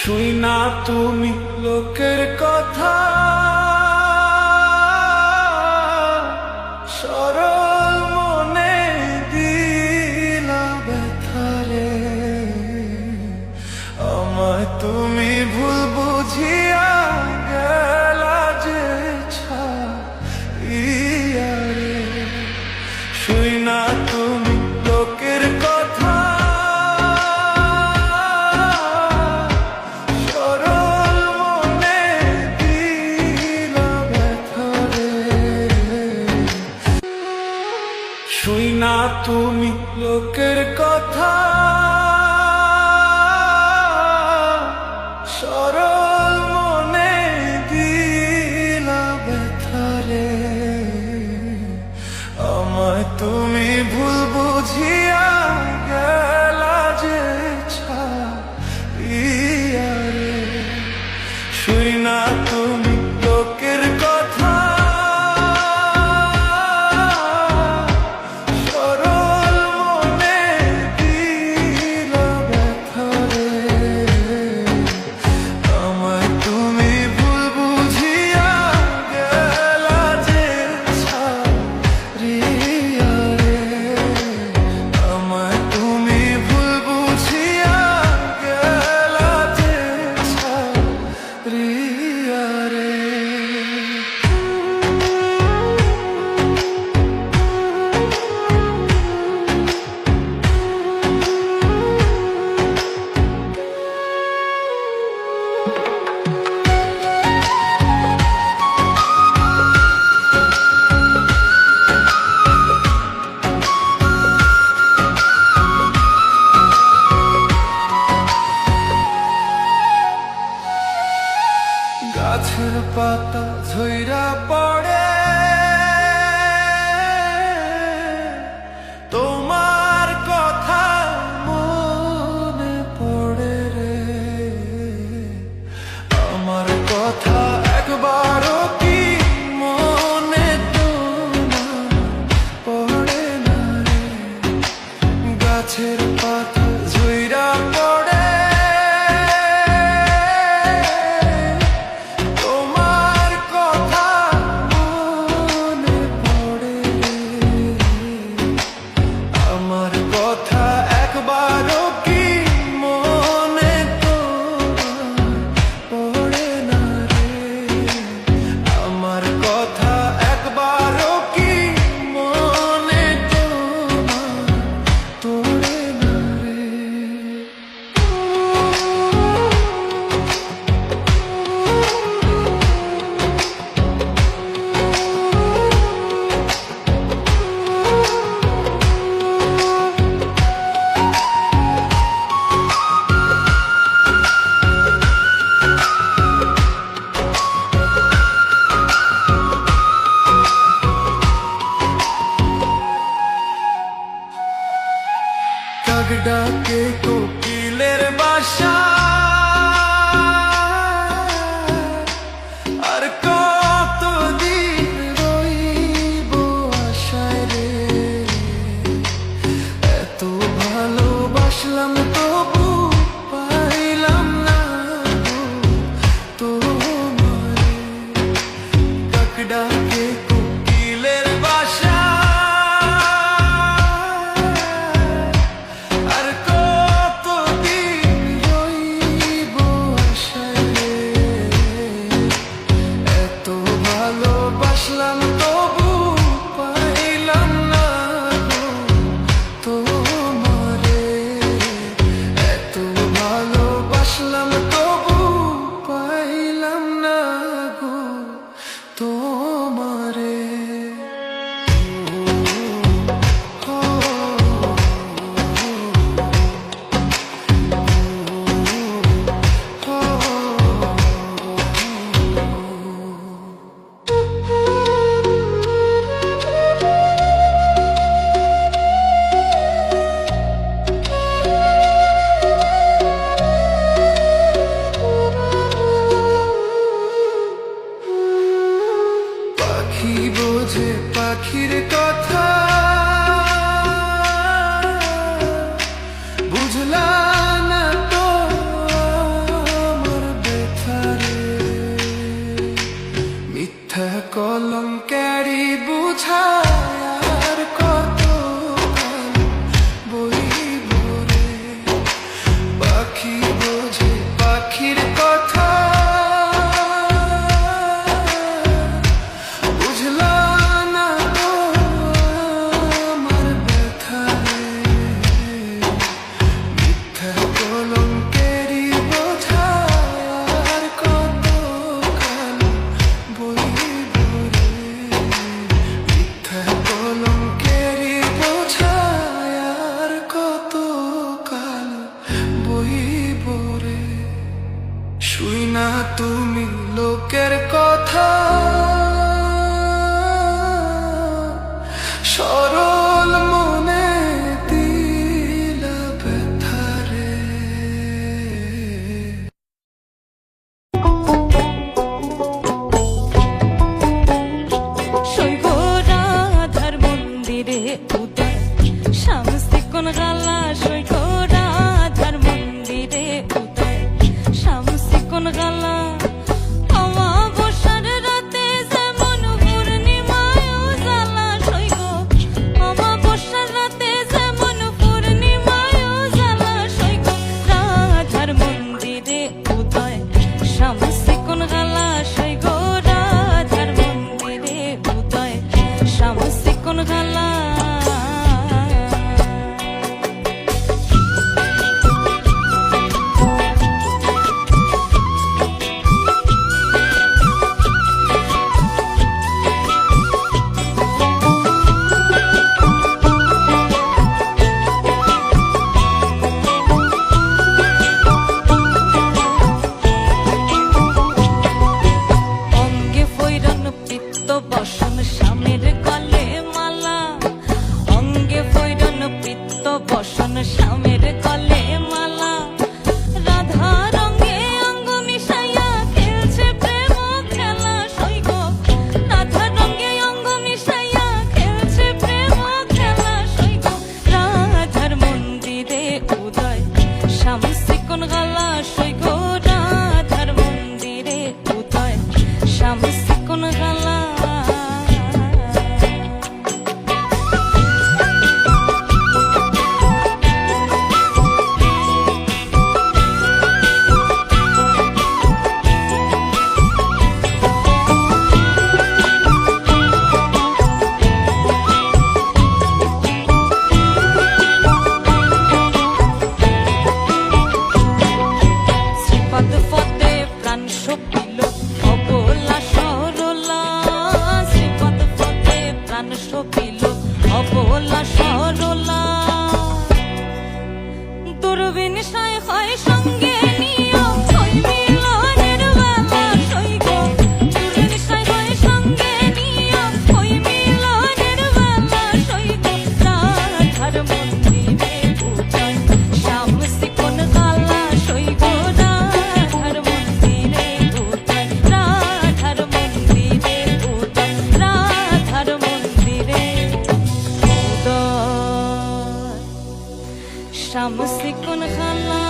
শুই না তুমি লোকের কথা, সরল মনে দিলা ব্যথারে। আমায় তুমি ভুল বুঝিয়া গেলা যে ছাইয়া রে। শুই না তুমি লোকের কথা, শুই না তুমি লোকের কথা, সরল মনে দিলা ব্যথারে। আমায় তুমি ভুল বুঝিয়া গেলা যে ছাইয়া রে। শুই না তুমি লোকের কথা, গাছের পাতা ঝইরা পড়ে, তোমার কথা মনে পড়ে রে। আমার কথা একবারও কি মনে তোমার পড়ে না রে। গাছের পাতা ঝইরা পড়ে, ডাকে কোকিলের বাসা, আর কতদিন রইব আশায় রে। এত ভালোবাসলাম তবু পাইলাম না তোমারে। ডাক ডাকে কোকিলের বাসা, আর কতদিন রইব কলঙ্কেরই বুঝায় আর কত কাল বইব রে। পাখি বোঝে পাখির কথা, বুঝলা না তো আমার ব্যথা রে। মিথ্যা কলঙ্কেরই বোঝা আর কত কাল বইব রে। মিথ্যা কলঙ্কেরই বোঝা আর কত কাল বইব রে। শুই না তুমি লোকের কথা, সরল মনে দিলা ব্যথা রে। শৈব রাধার মন্দিরে উদয় শামসি কোন গালা। শৈব রাধার মন্দিরে উদয় শামসি কোন গালা। অমাবস্যার রাতে যেমন পূর্ণিমায় উজালা। শৈব অমাবস্যার রাতে যেমন পূর্ণিমায় উজালা। শৈব রাধার মন্দিরে উদয় শামসি কোন গালা। শৈব রাধার মন্দিরে উদয় শামসি কোন গালা। অঙ্গে ফৈরন পিত্ত বসন স্বামীর গলে মালা। অঙ্গে ফৈরন পিত্ত বসন স্বামীর গলে মালা। রাধা রঙে অঙ্গ মিশাইয়া খেলছে প্রেম খেলা। শৈব রাধা রঙে অঙ্গ মিশাইয়া খেলছে প্রেম খেলা। শৈব রাধার মন্দিরে উদয় শামসি কোন গালা। শৈব রাধার মন্দিরে উদয় শামসি কোন গালা। শ্রীপদ পদে প্রাণ সপিল অবলা সরলা। শ্রীপদ পদে প্রাণ সপিল অবলা সরলা। দূরবীন সায় হয় সঙ্গে নিও ওই মিলনের বেলা। শৈব দূরবীন সায় হয় সঙ্গে নিও ওই মিলনের বেলা। শৈব রাধার মন্দিরে উদয় শামসি কোন গালা। শৈব রাধার মন্দিরে উদয় রাধার মন্দিরে উদয় রাধার মন্দিরে উদয় শামসি কোন গালা।